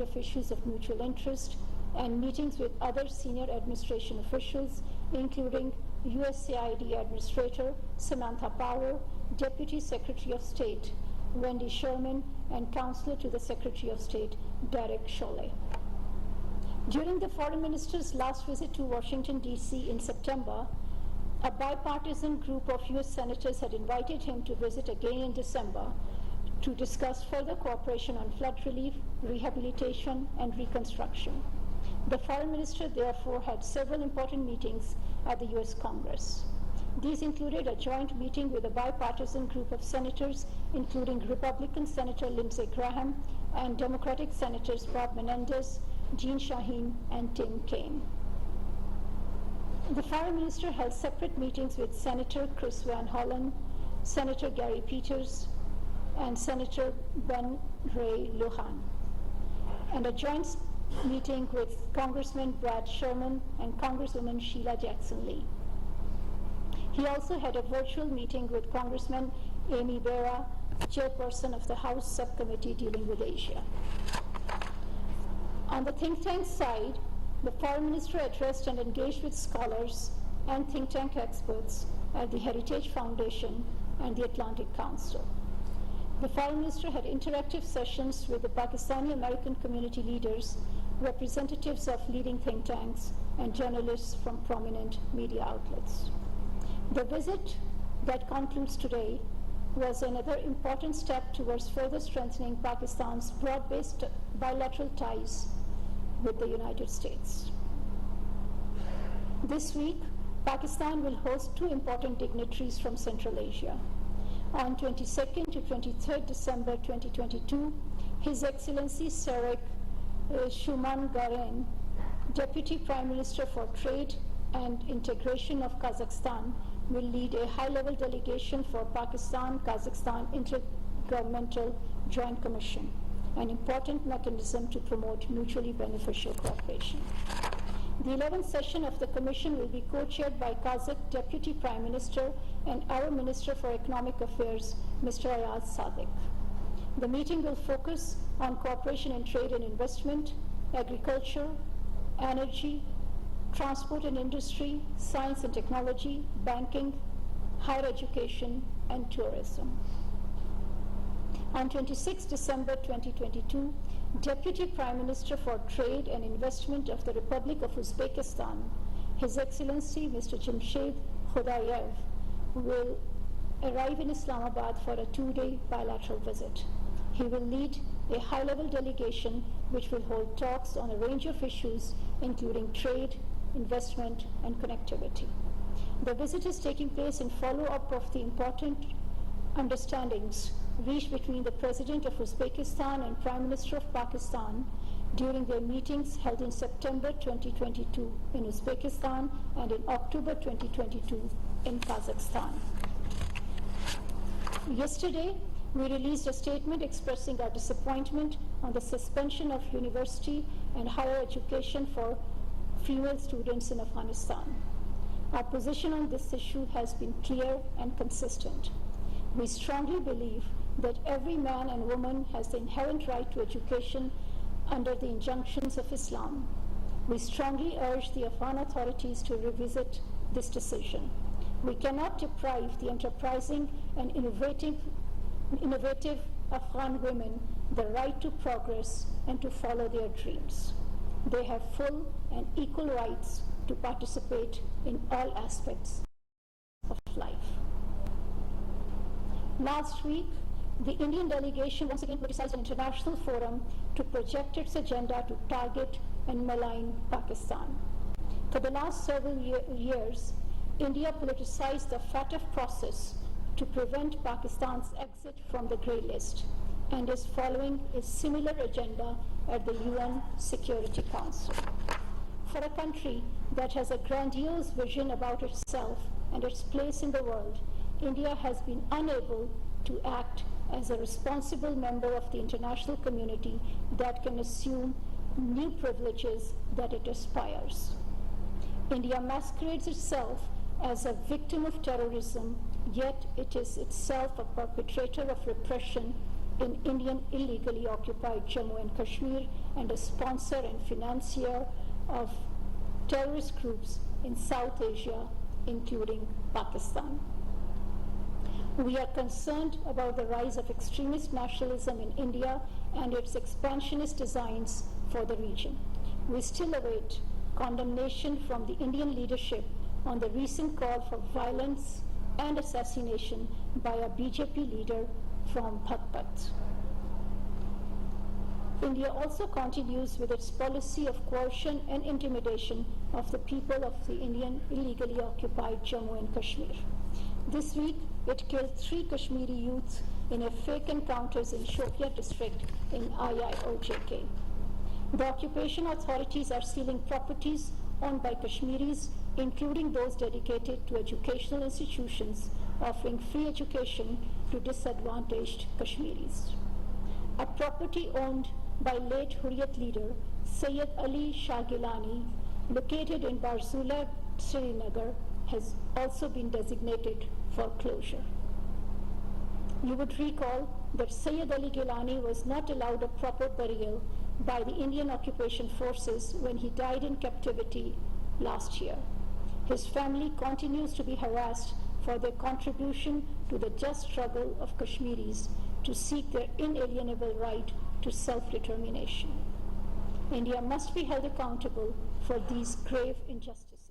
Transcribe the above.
range of issues of mutual interest and meetings with other senior administration officials, including USAID Administrator Samantha Power, Deputy Secretary of State Wendy Sherman, and Counselor to the Secretary of State Derek Chollet. During the Foreign Minister's last visit to Washington, D.C. in September, a bipartisan group of U.S. senators had invited him to visit again in December to discuss further cooperation on flood relief, rehabilitation, and reconstruction. The Foreign Minister therefore had several important meetings at the U.S. Congress. These included a joint meeting with a bipartisan group of senators, including Republican Senator Lindsey Graham and Democratic Senators Bob Menendez, Jean Shaheen, and Tim Kaine. The Foreign Minister held separate meetings with Senator Chris Van Hollen, Senator Gary Peters, and Senator Ben Ray Lujan, and a joint meeting with Congressman Brad Sherman and Congresswoman Sheila Jackson Lee. He also had a virtual meeting with Congressman Amy Bera, chairperson of the House Subcommittee dealing with Asia. On the think tank side, the Foreign Minister addressed and engaged with scholars and think tank experts at the Heritage Foundation and the Atlantic Council. The Foreign Minister had interactive sessions with the Pakistani American community leaders, representatives of leading think tanks, and journalists from prominent media outlets. The visit that concludes today was another important step towards further strengthening Pakistan's broad-based bilateral ties with the United States. This week, Pakistan will host two important dignitaries from Central Asia. On 22nd to 23rd December 2022, His Excellency Sarek Shumangaren, Deputy Prime Minister for Trade and Integration of Kazakhstan, will lead a high-level delegation for Pakistan-Kazakhstan Intergovernmental Joint Commission, an important mechanism to promote mutually beneficial cooperation. The 11th session of the Commission will be co-chaired by Kazakh Deputy Prime Minister and our Minister for Economic Affairs, Mr. Ayaz Sadiq. The meeting will focus on cooperation in trade and investment, agriculture, energy, transport and industry, science and technology, banking, higher education, and tourism. On 26 December 2022, Deputy Prime Minister for Trade and Investment of the Republic of Uzbekistan, His Excellency Mr. Jamshed Khodayev, will arrive in Islamabad for a two-day bilateral visit. He will lead a high-level delegation which will hold talks on a range of issues, including trade, investment, and connectivity. The visit is taking place in follow-up of the important understandings reached between the President of Uzbekistan and Prime Minister of Pakistan during their meetings held in September 2022 in Uzbekistan and in October 2022 in Kazakhstan. Yesterday, we released a statement expressing our disappointment on the suspension of university and higher education for female students in Afghanistan. Our position on this issue has been clear and consistent. We strongly believe that every man and woman has the inherent right to education under the injunctions of Islam. We strongly urge the Afghan authorities to revisit this decision. We cannot deprive the enterprising and innovative Afghan women the right to progress and to follow their dreams. They have full and equal rights to participate in all aspects of life. Last week, the Indian delegation once again criticized an international forum to project its agenda to target and malign Pakistan. For the last several years, India politicized the FATF process to prevent Pakistan's exit from the grey list and is following a similar agenda at the UN Security Council. For a country that has a grandiose vision about itself and its place in the world, India has been unable to act as a responsible member of the international community that can assume new privileges that it aspires. India masquerades itself as a victim of terrorism, yet it is itself a perpetrator of repression in Indian illegally occupied Jammu and Kashmir and a sponsor and financier of terrorist groups in South Asia, including Pakistan. We are concerned about the rise of extremist nationalism in India and its expansionist designs for the region. We still await condemnation from the Indian leadership on the recent call for violence and assassination by a BJP leader from Bhagpat. India also continues with its policy of coercion and intimidation of the people of the Indian illegally occupied Jammu and Kashmir. This week, it killed 3 Kashmiri youths in a fake encounters in Shopia district in IIOJK. The occupation authorities are sealing properties owned by Kashmiris, including those dedicated to educational institutions offering free education to disadvantaged Kashmiris. A property owned by late Hurriyat leader Sayyid Ali Shah Gilani, located in Barzula, Srinagar, has also been designated for closure. You would recall that Sayyid Ali Gilani was not allowed a proper burial by the Indian occupation forces when he died in captivity last year. His family continues to be harassed for their contribution to the just struggle of Kashmiris to seek their inalienable right to self-determination. India must be held accountable for these grave injustices.